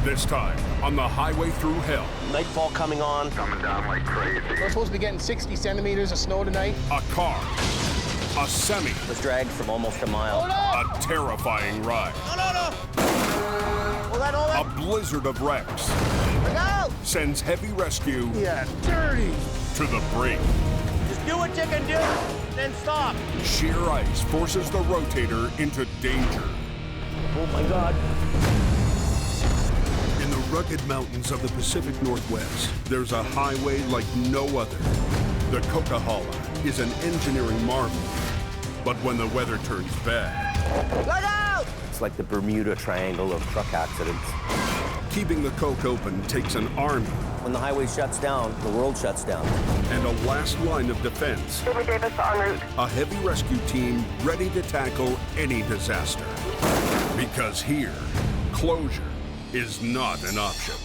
This time, on the highway through hell. Nightfall coming on. Coming down like crazy. We're supposed to be getting 60 centimeters of snow tonight. A car. A semi. Was dragged from almost a mile. Hold on! A terrifying ride. Hold on. A blizzard of wrecks. Look out! Sends heavy rescue Yeah, dirty! to the brink. Just do what you can do, then stop. Sheer ice forces the rotator into danger. Oh my God. In the rugged mountains of the Pacific Northwest, there's a highway like no other. The Coquihalla is an engineering marvel. But when the weather turns bad... Look out! It's like the Bermuda Triangle of truck accidents. Keeping the Coke open takes an army. When the highway shuts down, the world shuts down. And a last line of defense. Jamie Davis en route. A heavy rescue team ready to tackle any disaster. Because here, closure is not an option.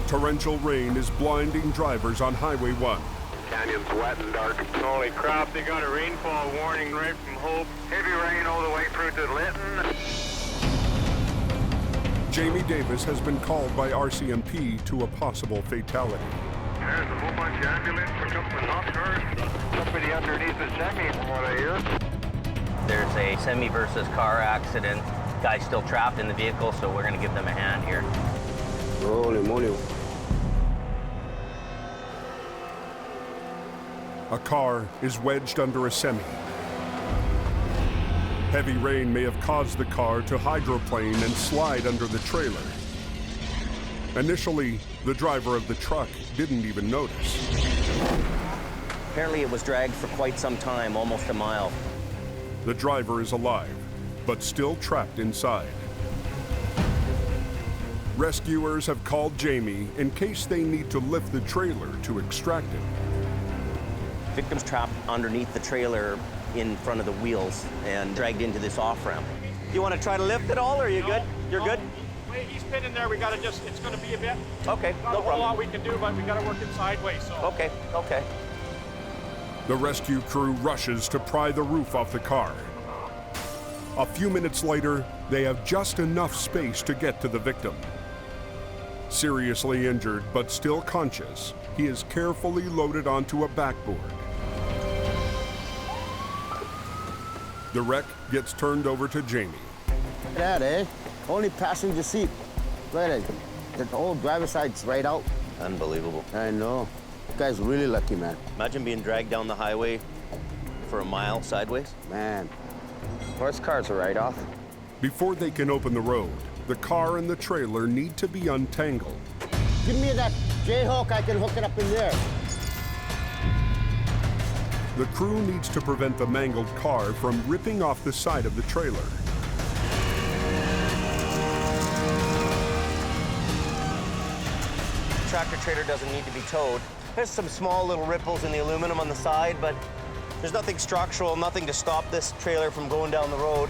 Torrential rain is blinding drivers on Highway 1. Canyon's wet and dark. Holy crap, they got a rainfall warning right from Hope. Heavy rain all the way through to Lytton. Jamie Davis has been called by RCMP to a possible fatality. There's a whole bunch of ambulance for something not hurt. Somebody underneath the semi, from what I hear. There's a semi versus car accident. Guy's still trapped in the vehicle, so we're gonna give them a hand here. Holy moly. A car is wedged under a semi. Heavy rain may have caused the car to hydroplane and slide under the trailer. Initially, the driver of the truck didn't even notice. Apparently it was dragged for quite some time, almost a mile. The driver is alive, but still trapped inside. Rescuers have called Jamie in case they need to lift the trailer to extract him. Victim's trapped underneath the trailer in front of the wheels and dragged into this off-ramp. You want to try to lift it all, or are you good? You're good? Wait, he's pinned in there. We got to just, it's going to be a bit. Okay, Not no a whole lot problem. we can do, but we got to work it sideways, so. Okay. The rescue crew rushes to pry the roof off the car. A few minutes later, they have just enough space to get to the victim. Seriously injured, but still conscious, he is carefully loaded onto a backboard. The wreck gets turned over to Jamie. Look at that, eh? Only passenger seat. Look at it. The whole driver's side's right out. Unbelievable. I know. This guy's really lucky, man. Imagine being dragged down the highway for a mile sideways. Man. Horse cars are right off. Before they can open the road, the car and the trailer need to be untangled. Give me that J-hook, I can hook it up in there. The crew needs to prevent the mangled car from ripping off the side of the trailer. Tractor trailer doesn't need to be towed. There's some small little ripples in the aluminum on the side, but there's nothing structural, nothing to stop this trailer from going down the road.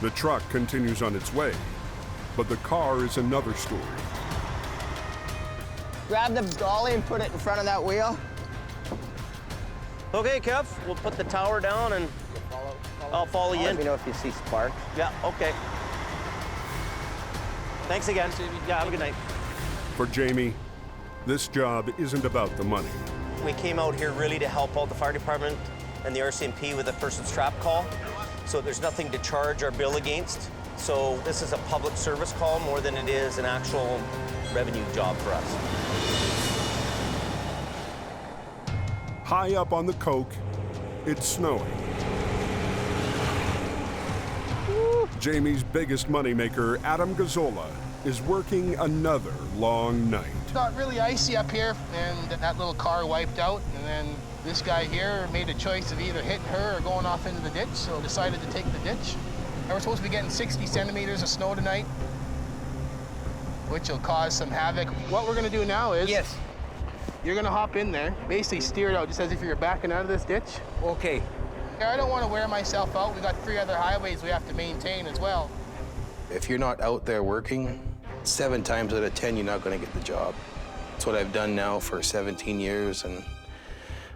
The truck continues on its way, but the car is another story. Grab the dolly and put it in front of that wheel. Okay, Kev, we'll put the tower down and I'll follow you in. Let me know if you see sparks. Yeah, okay. Thanks again. Yeah, have a good night. For Jamie, this job isn't about the money. We came out here really to help out the fire department and the RCMP with a person's trap call. So there's nothing to charge our bill against. So this is a public service call more than it is an actual revenue job for us. High up on the Coke, it's snowing. Jamie's biggest moneymaker, Adam Gazzola, is working another long night. It got really icy up here, and that little car wiped out, and then This guy here made a choice of either hitting her or going off into the ditch, so decided to take the ditch. And we're supposed to be getting 60 centimeters of snow tonight, which will cause some havoc. What we're gonna do now is... Yes. You're gonna hop in there, basically steer it out just as if you're backing out of this ditch. Okay. I don't want to wear myself out. We got 3 other highways we have to maintain as well. If you're not out there working, 7 times out of 10, you're not gonna get the job. That's what I've done now for 17 years, and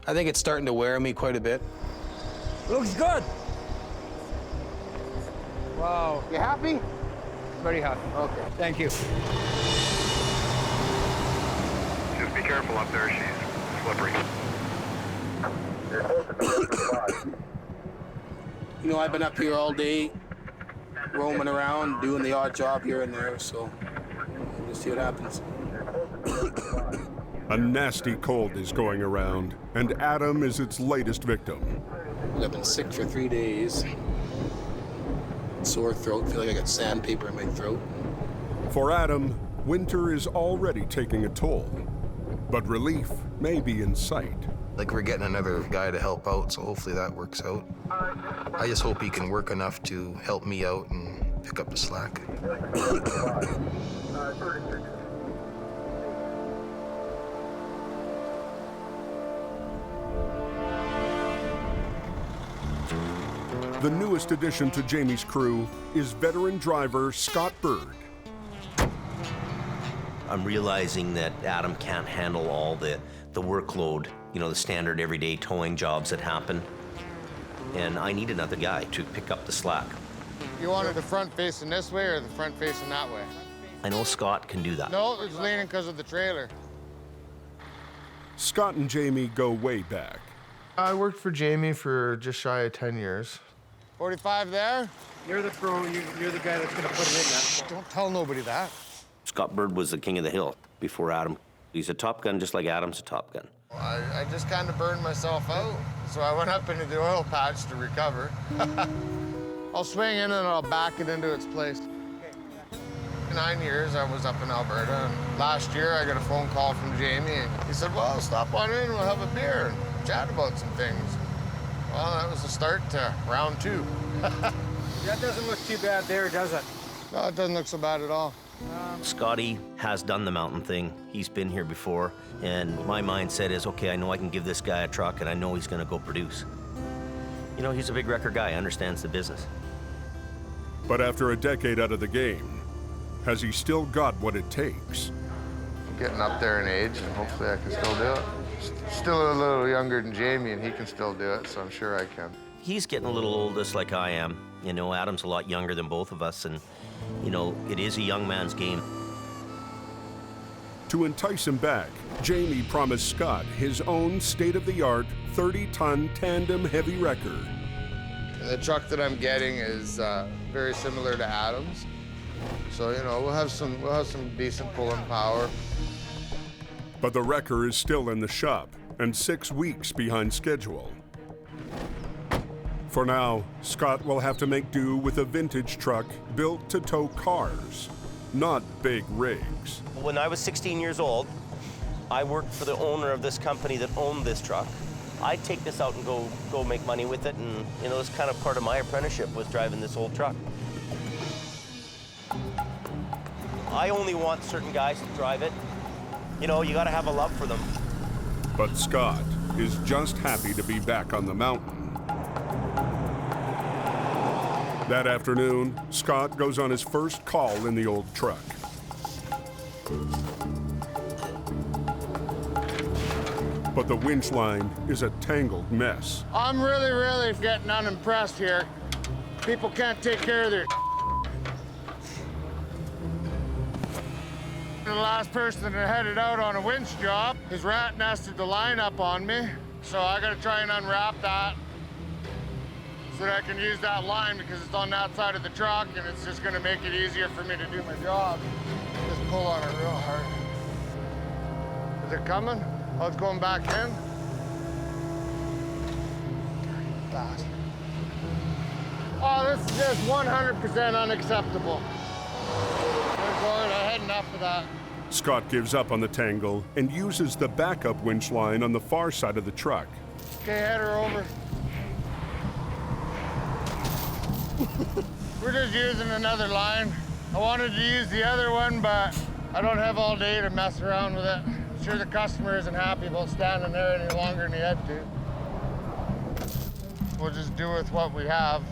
I think it's starting to wear me quite a bit. Looks good. Wow. You happy? Very happy. Okay. Thank you. Just be careful up there, she's slippery. You know, I've been up here all day, roaming around, doing the odd job here and there, so we'll see what happens. A nasty cold is going around, and Adam is its latest victim. I've been sick for 3 days. Sore throat, feel like I got sandpaper in my throat. For Adam, winter is already taking a toll, but relief may be in sight. Like, we're getting another guy to help out, so hopefully that works out. I just hope he can work enough to help me out and pick up the slack. The newest addition to Jamie's crew is veteran driver Scott Bird. I'm realizing that Adam can't handle all the workload, you know, the standard everyday towing jobs that happen. And I need another guy to pick up the slack. You wanted the front facing this way or the front facing that way? I know Scott can do that. No, it's leaning because of the trailer. Scott and Jamie go way back. I worked for Jamie for just shy of 10 years. 45 there? You're the pro. You're the guy that's going to put it in there. Don't tell nobody that. Scott Bird was the king of the hill before Adam. He's a Top Gun just like Adam's a Top Gun. I just kind of burned myself out, so I went up into the oil patch to recover. I'll swing in and I'll back it into its place. 9 years I was up in Alberta, and last year I got a phone call from Jamie, and he said, well, stop on in, we'll have a beer and chat about some things. Well, that was the start to round 2. That doesn't look too bad there, does it? No, it doesn't look so bad at all. Scotty has done the mountain thing. He's been here before, and my mindset is, okay, I know I can give this guy a truck, and I know he's gonna go produce. You know, he's a big wrecker guy, understands the business. But after a decade out of the game, has he still got what it takes? I'm getting up there in age, and hopefully I can still do it. Still a little younger than Jamie, and he can still do it, so I'm sure I can. He's getting a little older, just like I am. You know, Adam's a lot younger than both of us, and, you know, it is a young man's game. To entice him back, Jamie promised Scott his own state-of-the-art 30-ton tandem heavy wrecker. The truck that I'm getting is very similar to Adam's, so you know we'll have some decent pulling power. But the wrecker is still in the shop and 6 weeks behind schedule. For now, Scott will have to make do with a vintage truck built to tow cars, not big rigs. When I was 16 years old, I worked for the owner of this company that owned this truck. I'd take this out and go make money with it, and you know, it's kind of part of my apprenticeship was driving this old truck. I only want certain guys to drive it. You know, you gotta have a love for them. But Scott is just happy to be back on the mountain. That afternoon, Scott goes on his first call in the old truck. But the winch line is a tangled mess. I'm really getting unimpressed here. People can't take care of their The last person that headed out on a winch job, his rat nested the line up on me, so I gotta try and unwrap that so that I can use that line because it's on that side of the truck and it's just gonna make it easier for me to do my job. Just pull on it real hard. Is it coming? Oh, it's going back in? Fast. Oh, this is just 100% unacceptable. Good Lord, I had enough of that. Scott gives up on the tangle and uses the backup winch line on the far side of the truck Okay, head her over. We're just using another line. I wanted to use the other one, but I don't have all day to mess around with it. I'm sure the customer isn't happy about standing there any longer than he had to. We'll just do with what we have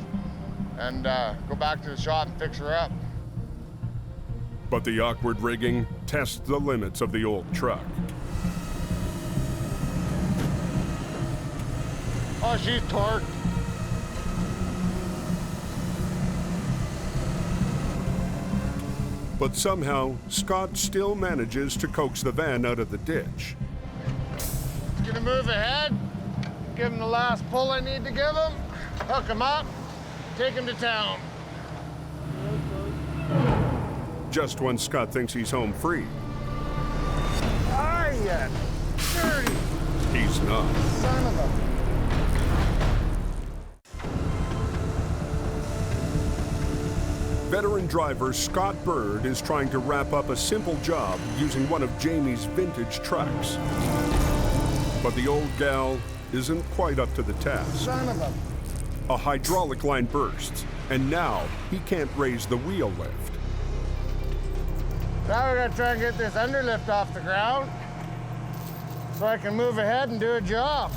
and go back to the shop and fix her up. But the awkward rigging tests the limits of the old truck. Oh, she's torqued. But somehow, Scott still manages to coax the van out of the ditch. Gonna move ahead, give him the last pull I need to give him, hook him up, take him to town. Just when Scott thinks he's home free, Ah, yeah, dirty he's not. son of a... Veteran driver Scott Bird is trying to wrap up a simple job using one of Jamie's vintage trucks. But the old gal isn't quite up to the task. Son of a... A hydraulic line bursts, and now he can't raise the wheel lift. Now we're gonna try and get this underlift off the ground so I can move ahead and do a job.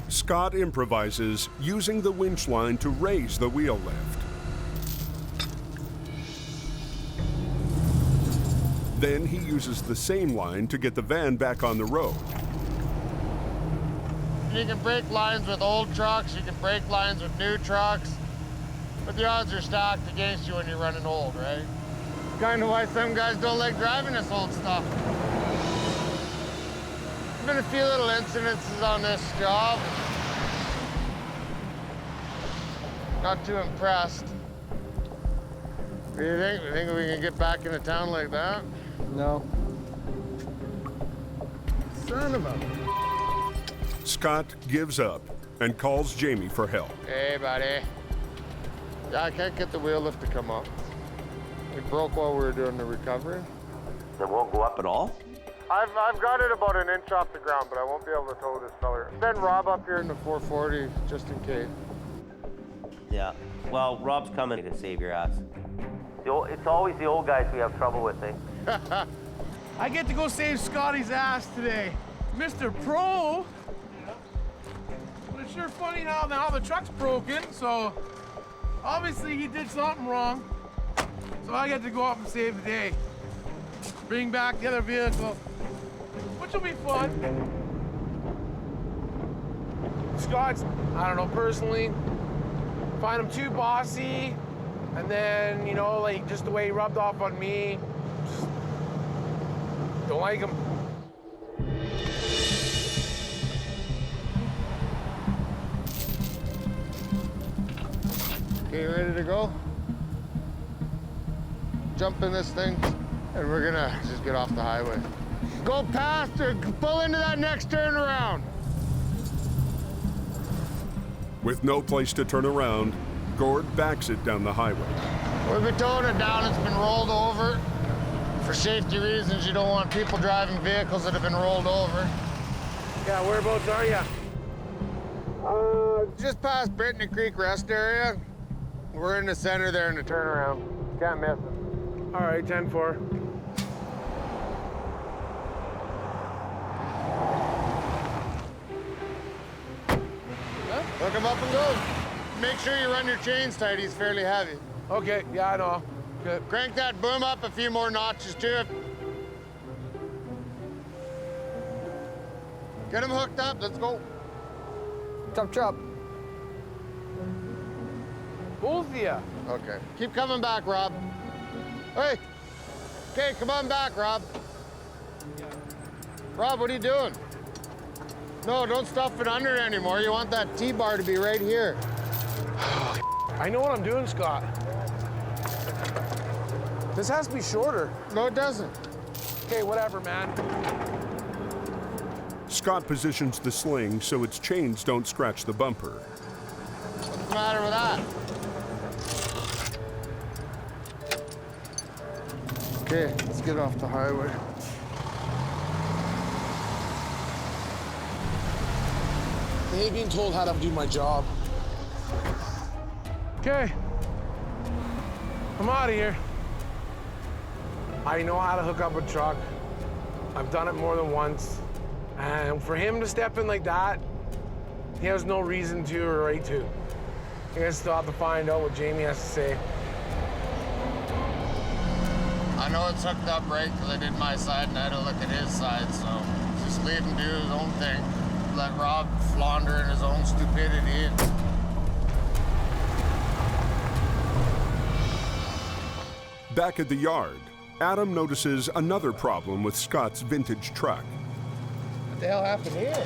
Scott improvises using the winch line to raise the wheel lift. Then he uses the same line to get the van back on the road. You can break lines with old trucks, you can break lines with new trucks, but the odds are stacked against you when you're running old, right? Kind of why some guys don't like driving this old stuff. There's been a few little incidences on this job. Not too impressed. What do you think? You think we can get back into town like that? No. Son of a... Scott gives up and calls Jamie for help. Hey, buddy. Yeah, I can't get the wheel lift to come up. It broke while we were doing the recovery. It won't go up at all? I've got it about an inch off the ground, but I won't be able to tow this feller. Send Rob up here in the 440, just in case. Yeah. Well, Rob's coming to save your ass. It's always the old guys we have trouble with, eh? I get to go save Scotty's ass today. Mr. Pro. But it's sure funny how now the truck's broken, so obviously he did something wrong. So I get to go up and save the day. Bring back the other vehicle, which will be fun. Scott's, I don't know, personally, find him too bossy, and then, you know, like just the way he rubbed off on me, just don't like him. Okay, ready to go? Jump in this thing, and we're gonna just get off the highway. Go past or pull into that next turnaround. With no place to turn around, Gord backs it down the highway. We've been towing it down, it's been rolled over. For safety reasons, you don't want people driving vehicles that have been rolled over. Yeah, whereabouts are you? Just past Brittany Creek Rest Area. We're in the center there in the turnaround. Can't miss it. All right, 10-4. Hook him up and go. Make sure you run your chains tight, he's fairly heavy. Okay, yeah, I know. Good. Crank that boom up a few more notches too. Get him hooked up, let's go. Chop, chop. Both of you. Okay. Keep coming back, Rob. Hey. Okay, come on back, Rob. Rob, what are you doing? No, don't stuff it under anymore. You want that T-bar to be right here. I know what I'm doing, Scott. This has to be shorter. No, it doesn't. Okay, whatever, man. Scott positions the sling so its chains don't scratch the bumper. What's the matter with that? Okay, let's get off the highway. I hate being told how to do my job. Okay, I'm out of here. I know how to hook up a truck. I've done it more than once. And for him to step in like that, he has no reason to or right to. I guess still have to find out what Jamie has to say. I know it's hooked up right because I did my side and I had to look at his side, so just leave him do his own thing. Let Rob flounder in his own stupidity. Back at the yard, Adam notices another problem with Scott's vintage truck. What the hell happened here?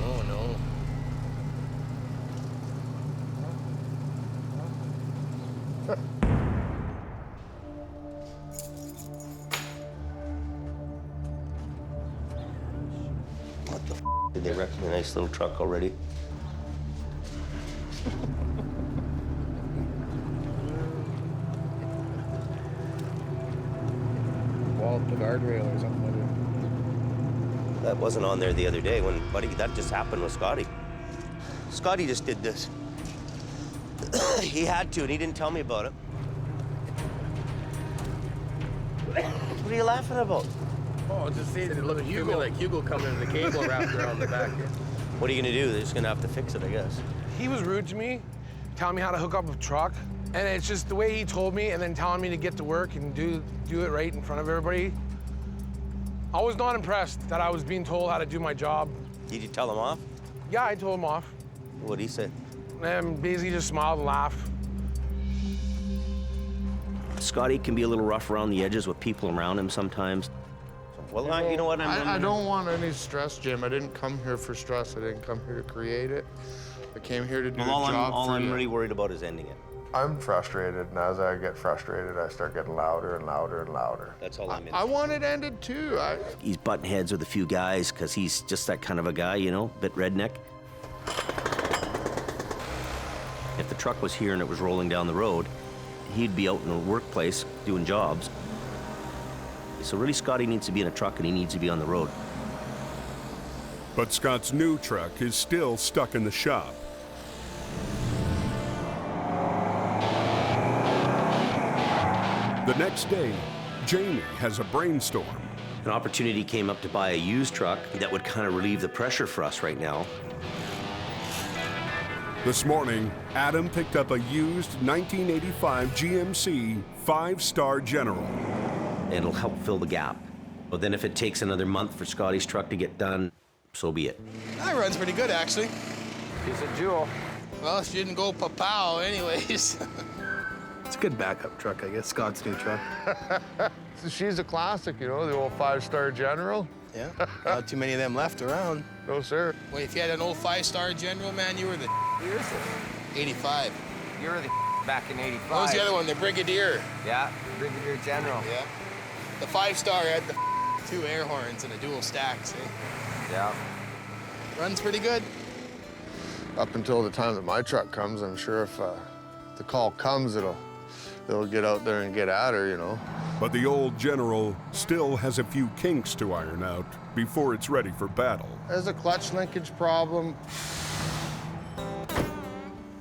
Oh, no. What the f*** did they wreck my nice little truck already? Wall up the guardrail or something like that. That wasn't on there the other day when, buddy, that just happened with Scotty. Scotty just did this. He had to, and he didn't tell me about it. What are you laughing about? Oh, just seeing it look Hugo like Hugo coming in the cable wrapped around the back. What are you gonna do? They're just gonna have to fix it, I guess. He was rude to me, telling me how to hook up a truck. And it's just the way he told me and then telling me to get to work and do it right in front of everybody. I was not impressed that I was being told how to do my job. Did you tell him off? Yeah, I told him off. What'd he say? And basically just smiled and laughed. Scotty can be a little rough around the edges with people around him sometimes. Well, you know what? I don't want any stress, Jim. I didn't come here for stress. I didn't come here to create it. I came here to do a job all for I'm you. really worried about is ending it. I'm frustrated, and as I get frustrated, I start getting louder and louder and louder. That's all I'm in. I want it ended too. He's butting heads with a few guys because he's just that kind of a guy, you know, bit redneck. If the truck was here and it was rolling down the road, he'd be out in the workplace doing jobs. So really, Scotty needs to be in a truck and he needs to be on the road. But Scott's new truck is still stuck in the shop. The next day, Jamie has a brainstorm. An opportunity came up to buy a used truck that would kind of relieve the pressure for us right now. This morning, Adam picked up a used 1985 GMC 5-star General. It'll help fill the gap. But then if it takes another month for Scotty's truck to get done, so be it. That runs pretty good, actually. He's a jewel. Well, she didn't go pa-pow anyways. It's a good backup truck, I guess, Scott's new truck. So she's a classic, you know, the old 5-star General. Yeah, not too many of them left around. No, sir. Wait, if you had an old 5-star General, man, you were the Years 85. You're the back in 85. What was the other one? The Brigadier. Yeah, Brigadier General. Yeah. The 5-star had the 2 air horns and a dual stack, see? Yeah. Runs pretty good. Up until the time that my truck comes, I'm sure if the call comes, it'll get out there and get at her, you know. But the old General still has a few kinks to iron out before it's ready for battle. There's a clutch linkage problem.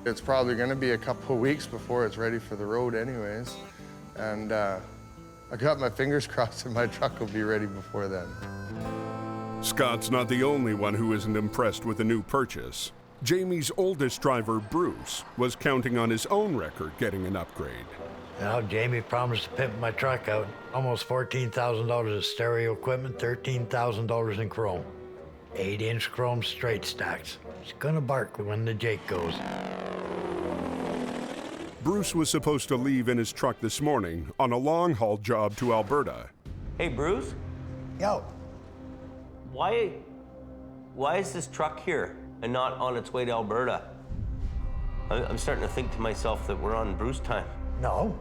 It's probably going to be a couple of weeks before it's ready for the road anyways. And I got my fingers crossed that my truck will be ready before then. Scott's not the only one who isn't impressed with the new purchase. Jamie's oldest driver, Bruce, was counting on his own record getting an upgrade. Now, Jamie promised to pimp my truck out. Almost $14,000 of stereo equipment, $13,000 in chrome. 8-inch chrome straight stacks. It's gonna bark when the Jake goes. Bruce was supposed to leave in his truck this morning on a long-haul job to Alberta. Hey, Bruce? Yo. Why is this truck here and not on its way to Alberta? I'm starting to think to myself that we're on Bruce time. No.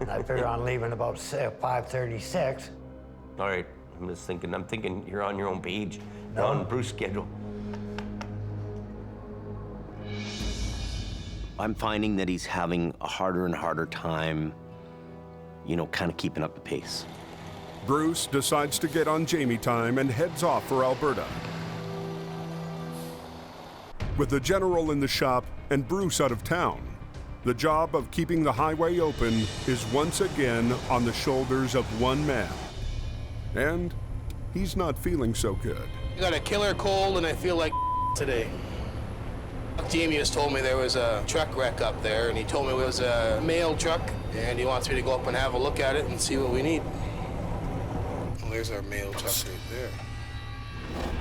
I figure on leaving about 5:36. All right, I'm thinking you're on your own page. No. You're on Bruce schedule. I'm finding that he's having a harder and harder time, you know, kind of keeping up the pace. Bruce decides to get on Jamie time and heads off for Alberta. With the general in the shop and Bruce out of town, the job of keeping the highway open is once again on the shoulders of one man. And he's not feeling so good. I got a killer cold and I feel like today. Jamie just told me there was a truck wreck up there, and he told me it was a mail truck, and he wants me to go up and have a look at it and see what we need. Well, there's our mail truck right there.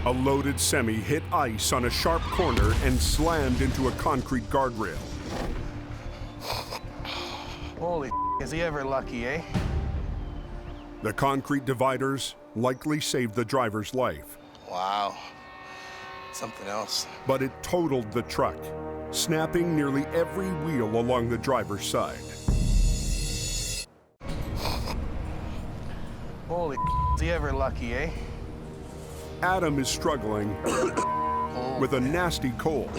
A loaded semi hit ice on a sharp corner and slammed into a concrete guardrail. Holy is he ever lucky, eh? The concrete dividers likely saved the driver's life. Wow. Something else. But it totaled the truck, snapping nearly every wheel along the driver's side. Holy is he ever lucky, eh? Adam is struggling with a nasty cold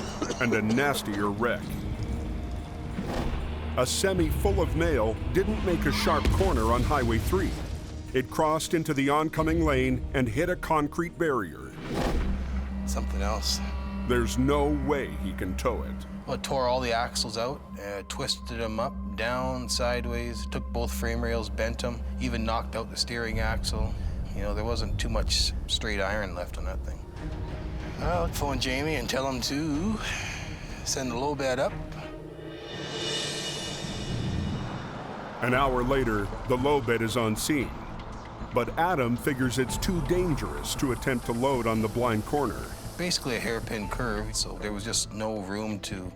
and a nastier wreck. A semi full of mail didn't make a sharp corner on Highway 3. It crossed into the oncoming lane and hit a concrete barrier. Something else. There's no way he can tow it. Well, it tore all the axles out, twisted them up, down, sideways, took both frame rails, bent them, even knocked out the steering axle. You know, there wasn't too much straight iron left on that thing. I'll phone Jamie and tell him to send the low bed up. An hour later, the low bed is on scene. But Adam figures it's too dangerous to attempt to load on the blind corner. Basically a hairpin curve, so there was just no room to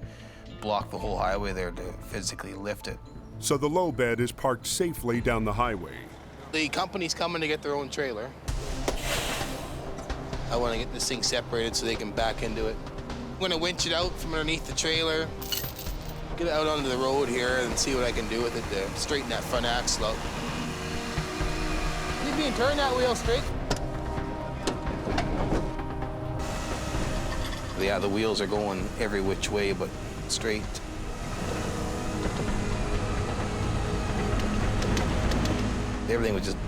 block the whole highway there to physically lift it. So the low bed is parked safely down the highway. The company's coming to get their own trailer. I want to get this thing separated so they can back into it. I'm going to winch it out from underneath the trailer, get it out onto the road here and see what I can do with it to straighten that front axle out. You can turn that wheel straight. Yeah, the wheels are going every which way but straight. Everything was just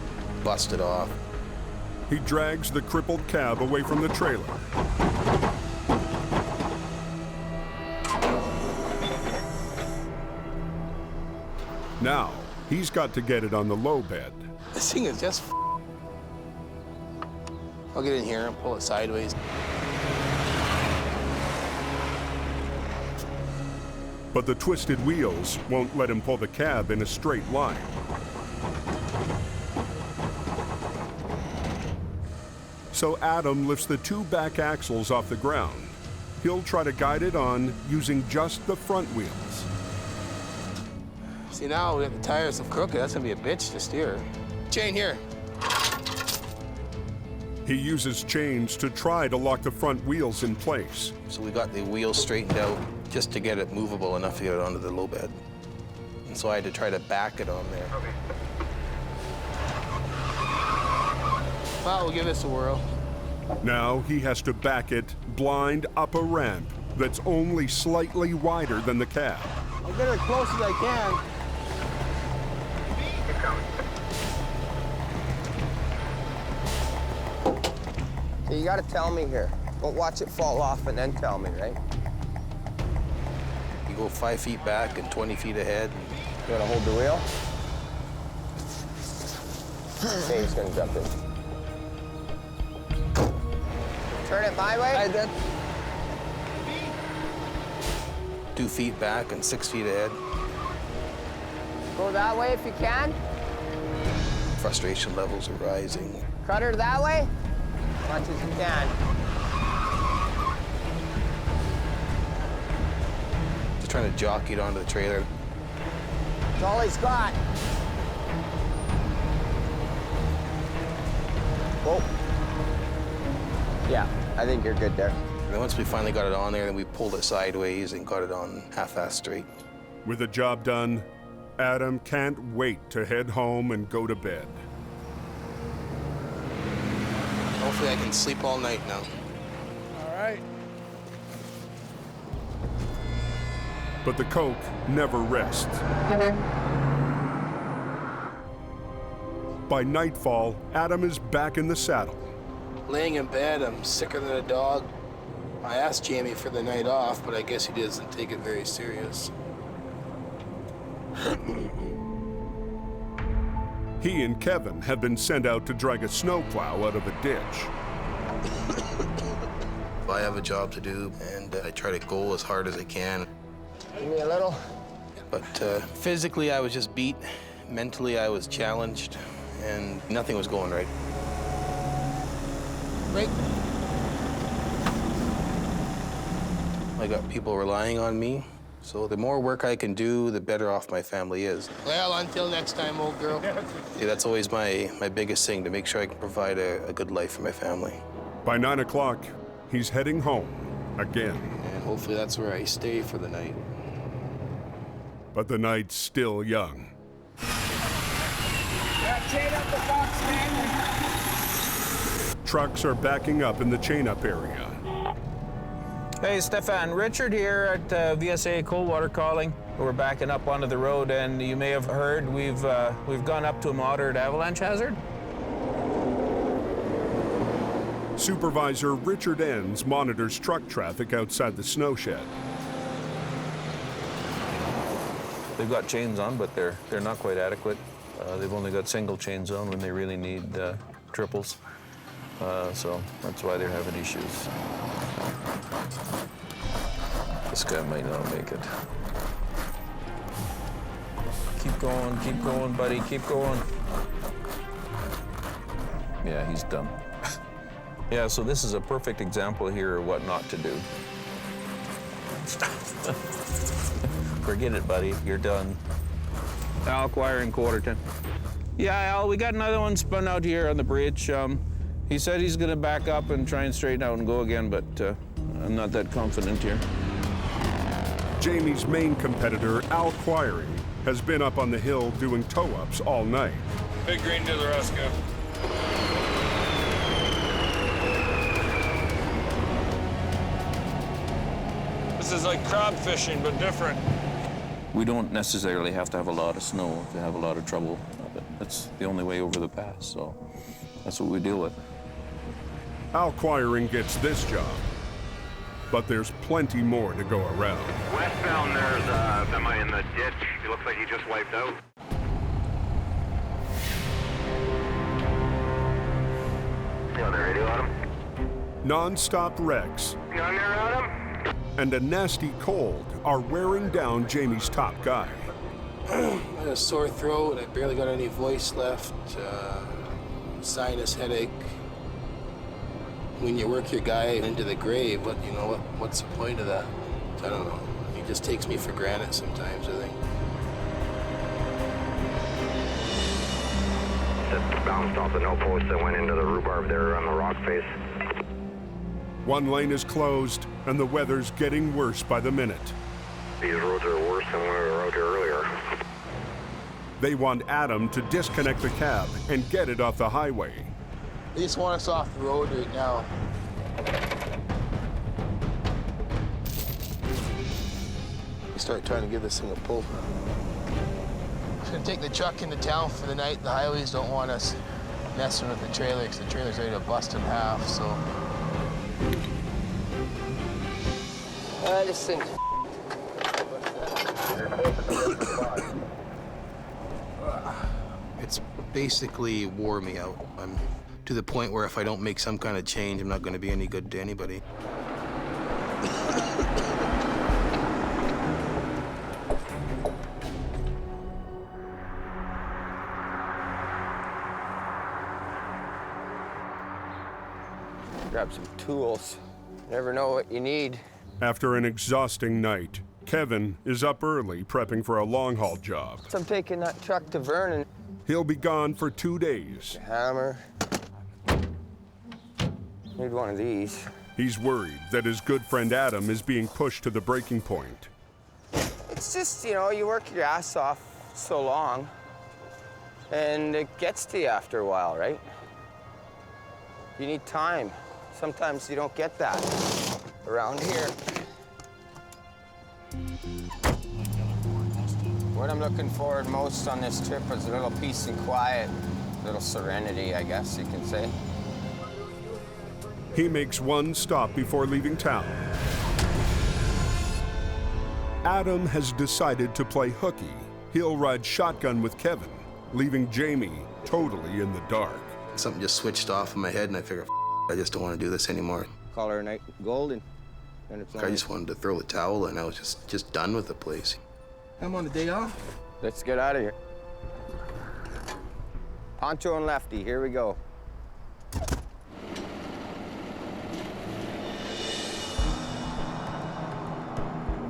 busted off. He drags the crippled cab away from the trailer. Now, he's got to get it on the low bed. This thing is just I'll get in here and pull it sideways. But the twisted wheels won't let him pull the cab in a straight line. So Adam lifts the two back axles off the ground. He'll try to guide it on using just the front wheels. See, now we got the tires so crooked, that's gonna be a bitch to steer. Chain here. He uses chains to try to lock the front wheels in place. So we got the wheels straightened out just to get it movable enough to get it onto the low bed. And so I had to try to back it on there. Well, we'll give this a whirl. Now he has to back it blind up a ramp that's only slightly wider than the cab. I'll get it as close as I can. So you gotta tell me here. Don't watch it fall off and then tell me, right? You go 5 feet back and 20 feet ahead. You wanna hold the wheel? Dave's gonna jump in. Turn it my way? I did. 2 feet back and 6 feet ahead. Go that way if you can. Frustration levels are rising. Cut her that way. As much as you can. Just trying to jockey it onto the trailer. That's all he's got. Whoa. Yeah, I think you're good there. And then once we finally got it on there, then we pulled it sideways and got it on half-assed straight. With the job done, Adam can't wait to head home and go to bed. Hopefully I can sleep all night now. All right. But the Coke never rests. By nightfall, Adam is back in the saddle. Laying in bed, I'm sicker than a dog. I asked Jamie for the night off, but I guess he doesn't take it very serious. He and Kevin have been sent out to drag a snowplow out of a ditch. I have a job to do, and I try to go as hard as I can. Give me a little. But physically, I was just beat. Mentally, I was challenged, and nothing was going right. Break. I got people relying on me, so the more work I can do, the better off my family is. Well, until next time, old girl. See, that's always my biggest thing, to make sure I can provide a good life for my family. By 9 o'clock, he's heading home again. And hopefully that's where I stay for the night. But the night's still young. Trucks are backing up in the chain-up area. Hey, Stefan, Richard here at VSA Coldwater calling. We're backing up onto the road, and you may have heard we've gone up to a moderate avalanche hazard. Supervisor Richard Enns monitors truck traffic outside the snow shed. They've got chains on, but they're not quite adequate. They've only got single chains on when they really need triples. So that's why they're having issues. This guy might not make it. Keep going, buddy, keep going. Yeah, he's done. Yeah, so this is a perfect example here of what not to do. Forget it, buddy, you're done. Al, acquiring Quarterton. Yeah, Al, we got another one spun out here on the bridge. He said he's gonna back up and try and straighten out and go again, but I'm not that confident here. Jamie's main competitor, Al Quiring, has been up on the hill doing tow-ups all night. Big Green to the rescue. This is like crab fishing, but different. We don't necessarily have to have a lot of snow to have a lot of trouble. That's the only way over the pass, so that's what we deal with. Al Quiring gets this job, but there's plenty more to go around. Westbound, there's a semi in the ditch. It looks like he just wiped out. You on the radio, Adam? Non-stop wrecks You on there, Adam? and a nasty cold are wearing down Jamie's top guy. I had a sore throat, I barely got any voice left, sinus headache. When you work your guy into the grave, what's the point of that? I don't know. He just takes me for granted sometimes, I think. Just bounced off the no post and went into the rhubarb there on the rock face. One lane is closed, and the weather's getting worse by the minute. These roads are worse than when we were out here earlier. They want Adam to disconnect the cab and get it off the highway. They just want us off the road right now. We start trying to give this thing a pull. We're gonna take the truck into town for the night. The highways don't want us messing with the trailer, because the trailer's ready to bust in half, so. Listen. It's basically wore me out. I'm to the point where if I don't make some kind of change, I'm not going to be any good to anybody. Grab some tools. Never know what you need. After an exhausting night, Kevin is up early prepping for a long-haul job. So I'm taking that truck to Vernon. He'll be gone for 2 days. Hammer. Need one of these. He's worried that his good friend Adam is being pushed to the breaking point. It's just, you work your ass off so long, and it gets to you after a while, right? You need time. Sometimes you don't get that around here. What I'm looking for most on this trip is a little peace and quiet, a little serenity, I guess you can say. He makes one stop before leaving town. Adam has decided to play hooky. He'll ride shotgun with Kevin, leaving Jamie totally in the dark. Something just switched off in my head, and I figured, I just don't want to do this anymore. Call her night golden. I just wanted to throw the towel in. I was just done with the place. I'm on the day off. Let's get out of here. Poncho and Lefty, here we go.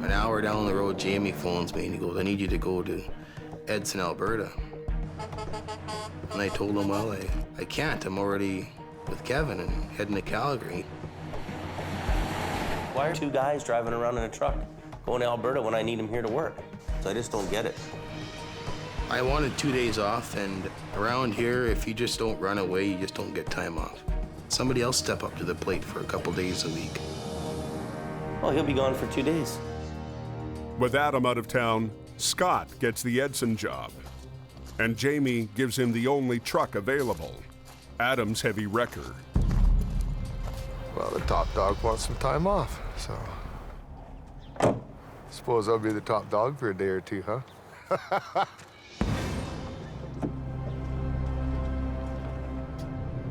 An hour down the road, Jamie phones me and he goes, I need you to go to Edson, Alberta. And I told him, well, I can't. I'm already with Kevin and heading to Calgary. Why are two guys driving around in a truck going to Alberta when I need them here to work? So I just don't get it. I wanted 2 days off, and around here, if you just don't run away, you just don't get time off. Somebody else step up to the plate for a couple days a week. Well, he'll be gone for 2 days. With Adam out of town, Scott gets the Edson job. And Jamie gives him the only truck available, Adam's heavy wrecker. Well, the top dog wants some time off, so suppose I'll be the top dog for a day or two, huh?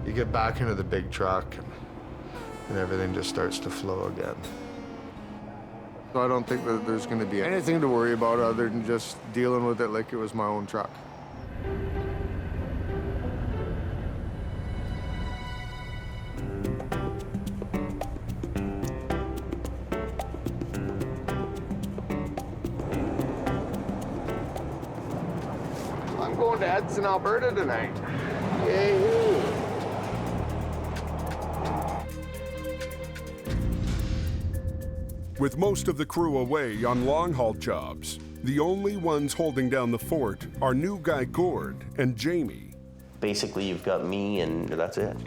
You get back into the big truck and everything just starts to flow again. So I don't think that there's going to be anything to worry about other than just dealing with it like it was my own truck. I'm going to Edson, Alberta tonight. Yay! With most of the crew away on long-haul jobs, the only ones holding down the fort are new guy Gord and Jamie. Basically, you've got me and that's it.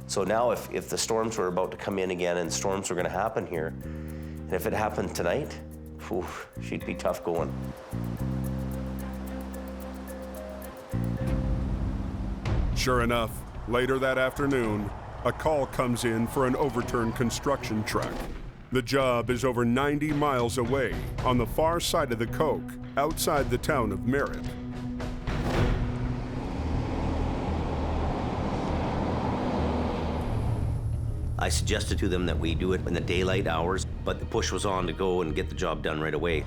So now if the storms were about to come in again and storms were going to happen here, and if it happened tonight, whew, she'd be tough going. Sure enough, later that afternoon, a call comes in for an overturned construction truck. The job is over 90 miles away on the far side of the Coke, outside the town of Merritt. I suggested to them that we do it in the daylight hours, but the push was on to go and get the job done right away.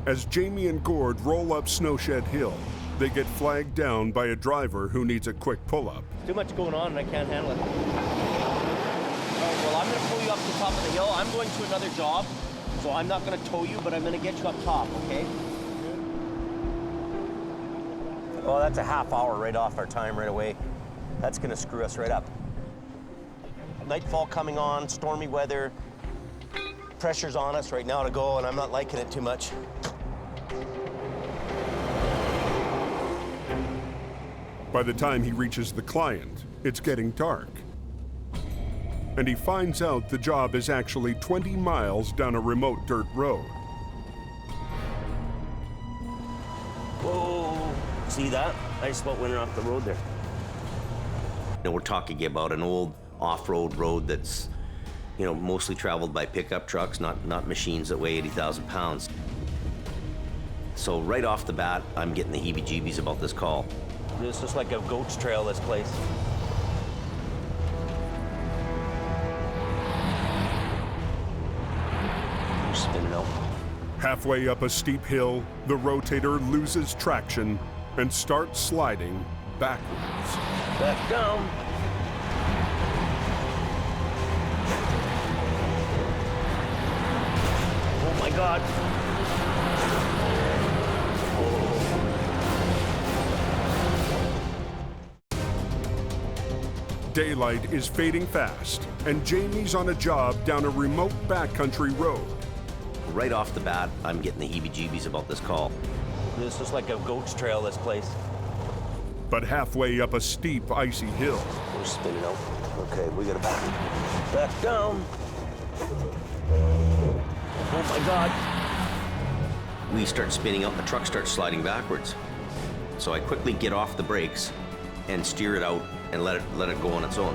As Jamie and Gord roll up Snowshed Hill, they get flagged down by a driver who needs a quick pull-up. Too much going on and I can't handle it. Well, I'm going to pull you up to the top of the hill. I'm going to another job, so I'm not going to tow you, but I'm going to get you up top, okay? Well, that's a half hour right off our time right away. That's going to screw us right up. Nightfall coming on, stormy weather. Pressure's on us right now to go, and I'm not liking it too much. By the time he reaches the client, it's getting dark. And he finds out the job is actually 20 miles down a remote dirt road. Whoa, see that? I just about went off the road there. You know, we're talking about an old off-road road that's, you know, mostly traveled by pickup trucks, not machines that weigh 80,000 pounds. So right off the bat, I'm getting the heebie-jeebies about this call. This is like a goat's trail, this place. We're spinning out. Halfway up a steep hill, the rotator loses traction and starts sliding backwards. Back down. Oh my God. Daylight is fading fast, and Jamie's on a job down a remote backcountry road. Right off the bat, I'm getting the heebie-jeebies about this call. This is like a goat's trail, this place. But halfway up a steep, icy hill. We're spinning out. Okay, we gotta back down. Oh my God. We start spinning out, the truck starts sliding backwards. So I quickly get off the brakes and steer it out and let it go on its own.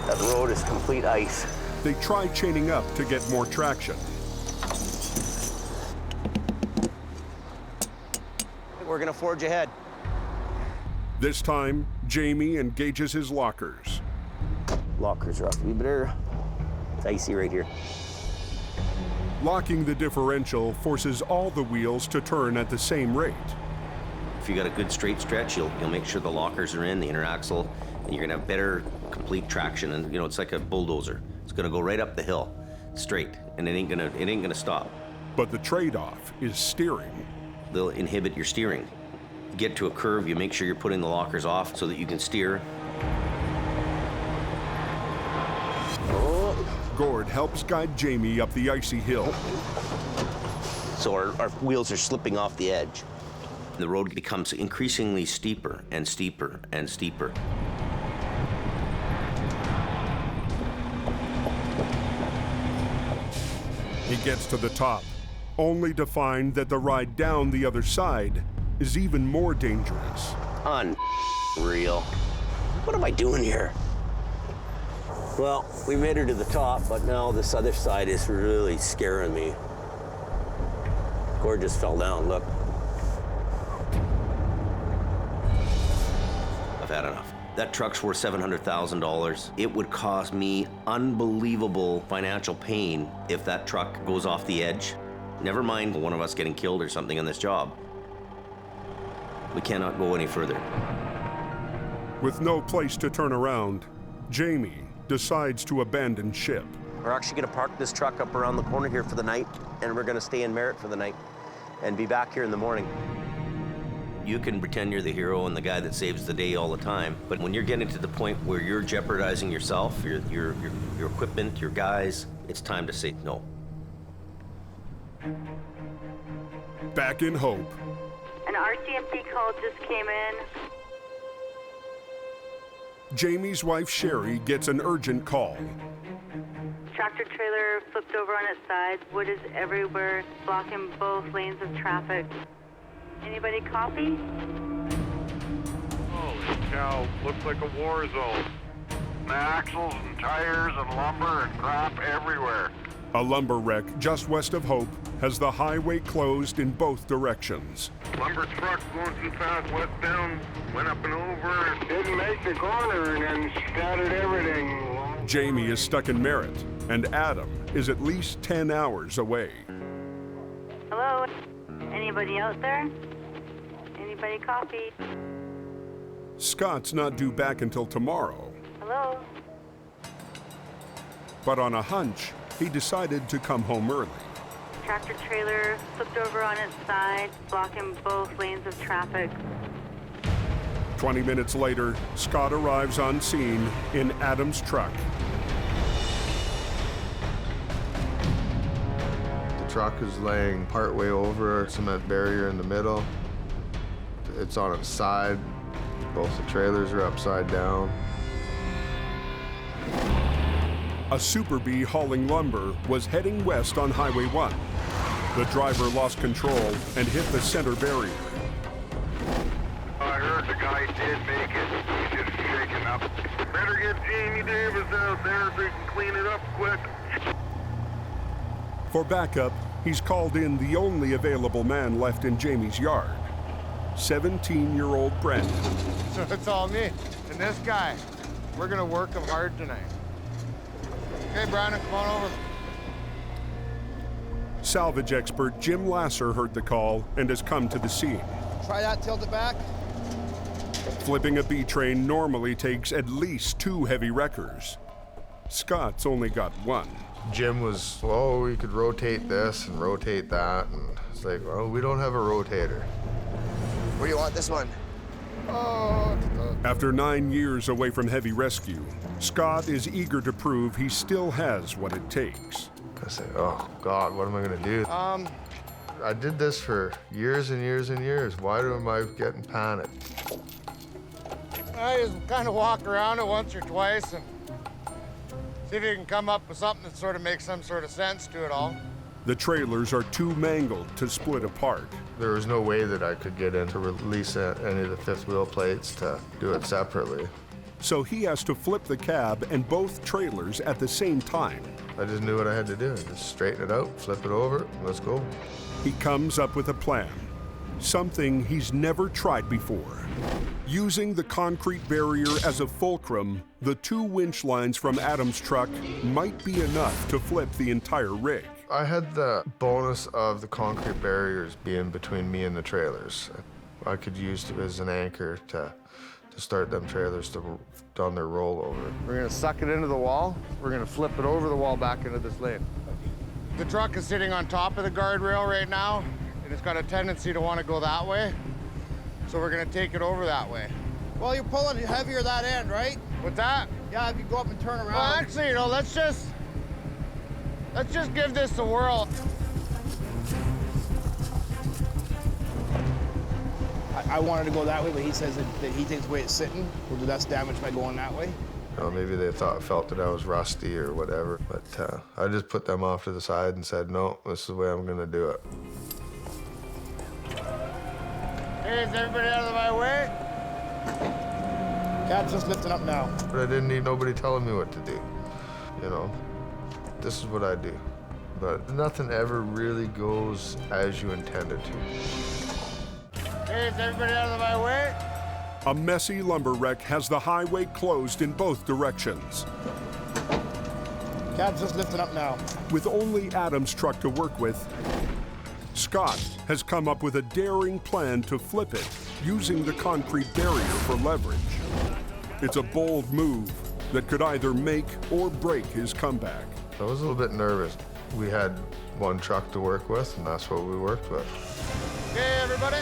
That road is complete ice. They try chaining up to get more traction. We're gonna forge ahead. This time, Jamie engages his lockers. Lockers rough. We better. It's icy right here. Locking the differential forces all the wheels to turn at the same rate. If you got a good straight stretch, you'll make sure the lockers are in, the inner axle, and you're gonna have better complete traction. And you know, it's like a bulldozer. It's gonna go right up the hill, straight, and it ain't gonna stop. But the trade-off is steering. They'll inhibit your steering. You get to a curve, you make sure you're putting the lockers off so that you can steer. Gord helps guide Jamie up the icy hill. So our wheels are slipping off the edge. The road becomes increasingly steeper and steeper and steeper. He gets to the top, only to find that the ride down the other side is even more dangerous. Unreal. What am I doing here? Well, we made her to the top, but now this other side is really scaring me. Gord just fell down, look. I've had enough. That truck's worth $700,000. It would cause me unbelievable financial pain if that truck goes off the edge. Never mind one of us getting killed or something on this job. We cannot go any further. With no place to turn around, Jamie decides to abandon ship. We're actually gonna park this truck up around the corner here for the night, and we're gonna stay in Merritt for the night and be back here in the morning. You can pretend you're the hero and the guy that saves the day all the time, but when you're getting to the point where you're jeopardizing yourself, your equipment, your guys, it's time to say no. Back in Hope. An RCMP call just came in. Jamie's wife Sherry gets an urgent call. Tractor trailer flipped over on its side. Wood is everywhere, blocking both lanes of traffic. Anybody copy? Holy cow, looks like a war zone. Axles and tires and lumber and crap everywhere. A lumber wreck just west of Hope has the highway closed in both directions. Lumber truck going too fast, went down, went up and over, didn't make the corner and then scattered everything. Jamie is stuck in Merritt, and Adam is at least 10 hours away. Hello? Anybody out there? Anybody copy? Scott's not due back until tomorrow, Hello? but on a hunch, he decided to come home early. Tractor trailer flipped over on its side, blocking both lanes of traffic. 20 minutes later, Scott arrives on scene in Adam's truck. The truck is laying partway over a cement barrier in the middle. It's on its side. Both the trailers are upside down. A Super Bee hauling lumber was heading west on Highway 1. The driver lost control and hit the center barrier. I heard the guy did make it. He's just shaking up. Better get Jamie Davis out there so he can clean it up quick. For backup, he's called in the only available man left in Jamie's yard, 17-year-old Brandon. So it's all me and this guy. We're gonna work him hard tonight. Okay, Brandon, come on over. Salvage expert Jim Lasser heard the call and has come to the scene. Try that, tilt it back. Flipping a B train normally takes at least 2 heavy wreckers. Scott's only got 1. Jim was, oh, we could rotate this and rotate that. And it's like, well, we don't have a rotator. Where do you want this one? Oh. After 9 years away from heavy rescue, Scott is eager to prove he still has what it takes. I say, oh, God, what am I going to do? I did this for years and years and years. Why am I getting panicked? I just kind of walk around it once or twice and see if you can come up with something that sort of makes some sort of sense to it all. The trailers are too mangled to split apart. There was no way that I could get in to release any of the fifth wheel plates to do it separately. So he has to flip the cab and both trailers at the same time. I just knew what I had to do. Just straighten it out, flip it over, let's go. He comes up with a plan, something he's never tried before. Using the concrete barrier as a fulcrum, the 2 winch lines from Adam's truck might be enough to flip the entire rig. I had the bonus of the concrete barriers being between me and the trailers. I could use it as an anchor to start them trailers on their rollover. We're gonna suck it into the wall. We're gonna flip it over the wall back into this lane. The truck is sitting on top of the guardrail right now, and it's got a tendency to want to go that way. So we're gonna take it over that way. Well, you're pulling heavier that end, right? What's that? Yeah, if you go up and turn around. Well, actually, you know, let's just give this a whirl. I wanted to go that way, but he says that he thinks the way it's sitting will do less damage by going that way. You know, maybe they felt that I was rusty or whatever, but I just put them off to the side and said, no, this is the way I'm gonna do it. Hey, is everybody out of my way? Cab's just lifting up now. But I didn't need nobody telling me what to do. You know, this is what I do. But nothing ever really goes as you intended to. Hey, is everybody out of my way? A messy lumber wreck has the highway closed in both directions. Cab's just lifting up now. With only Adam's truck to work with, Scott has come up with a daring plan to flip it using the concrete barrier for leverage. It's a bold move that could either make or break his comeback. I was a little bit nervous. We had one truck to work with, and that's what we worked with. Okay, everybody.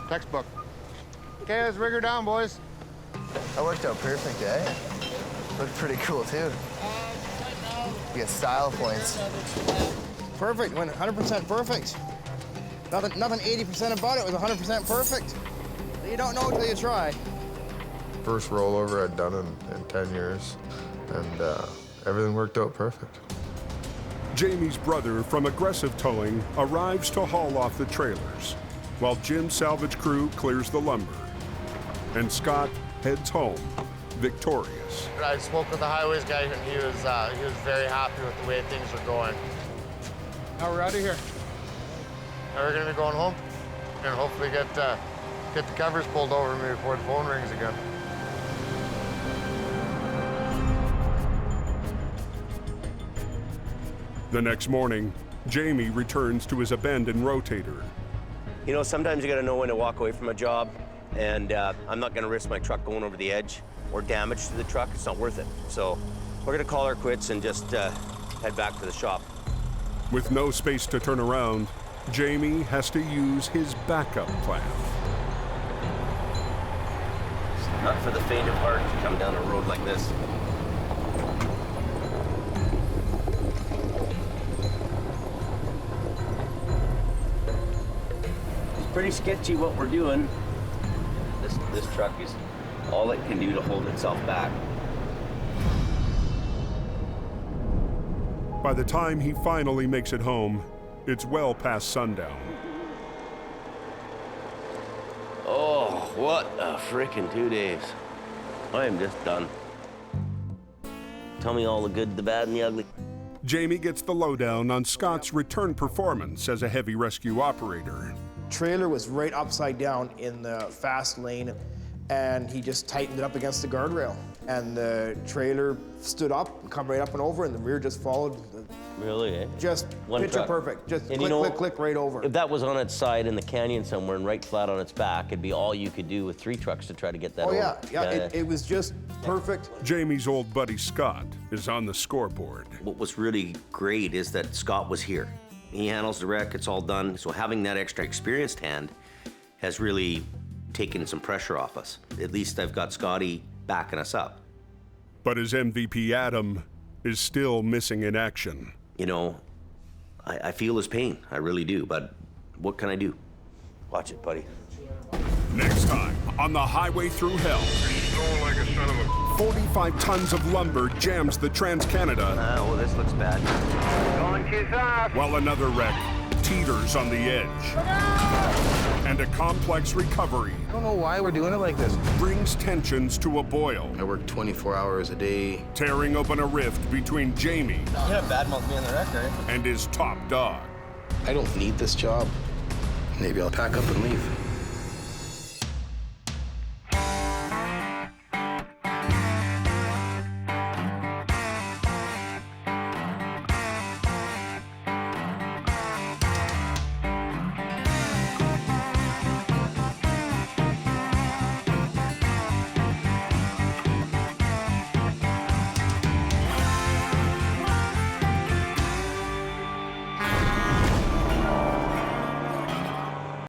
Textbook. Okay, let's rig her down, boys. That worked out perfect, eh? Looked pretty cool, too. You get style points. Perfect, went 100% perfect. Nothing 80% about it was 100% perfect. You don't know until you try. First rollover I'd done in 10 years, and everything worked out perfect. Jamie's brother from Aggressive Towing arrives to haul off the trailers, while Jim's salvage crew clears the lumber. And Scott heads home, victorious. I spoke with the highways guy, and he was very happy with the way things are going. Now we're out of here. Now we're gonna be going home, and hopefully get the covers pulled over me before the phone rings again. The next morning, Jamie returns to his abandoned rotator. You know, sometimes you gotta know when to walk away from a job, and I'm not gonna risk my truck going over the edge or damage to the truck. It's not worth it. So we're gonna call our quits and just head back to the shop. With no space to turn around, Jamie has to use his backup plan. It's not for the faint of heart to come down a road like this. Pretty sketchy what we're doing. This truck is all it can do to hold itself back. By the time he finally makes it home, it's well past sundown. Oh, what a frickin' 2 days. I am just done. Tell me all the good, the bad, and the ugly. Jamie gets the lowdown on Scott's return performance as a heavy rescue operator. Trailer was right upside down in the fast lane, and he just tightened it up against the guardrail. And the trailer stood up, come right up and over, and the rear just followed. Really, eh? Just One picture truck. perfect. Just And click, you know, click, click right over. If that was on its side in the canyon somewhere and right flat on its back, it'd be all you could do with 3 trucks to try to get that Oh, over. yeah. It was just perfect. Jamie's old buddy Scott is on the scoreboard. What was really great is that Scott was here. He handles the wreck, it's all done. So having that extra experienced hand has really taken some pressure off us. At least I've got Scotty backing us up. But his MVP Adam is still missing in action. You know, I feel his pain, I really do, but what can I do? Watch it, buddy. Next time on the highway through hell. Stole like a son of a... 45 tons of lumber jams the Trans-Canada. Oh, this looks bad. Going too fast. While another wreck teeters on the edge. And a complex recovery. I don't know why we're doing it like this. Brings tensions to a boil. I work 24 hours a day. Tearing open a rift between Jamie. You have badmouth me on the wreck, right? And his top dog. I don't need this job. Maybe I'll pack up and leave.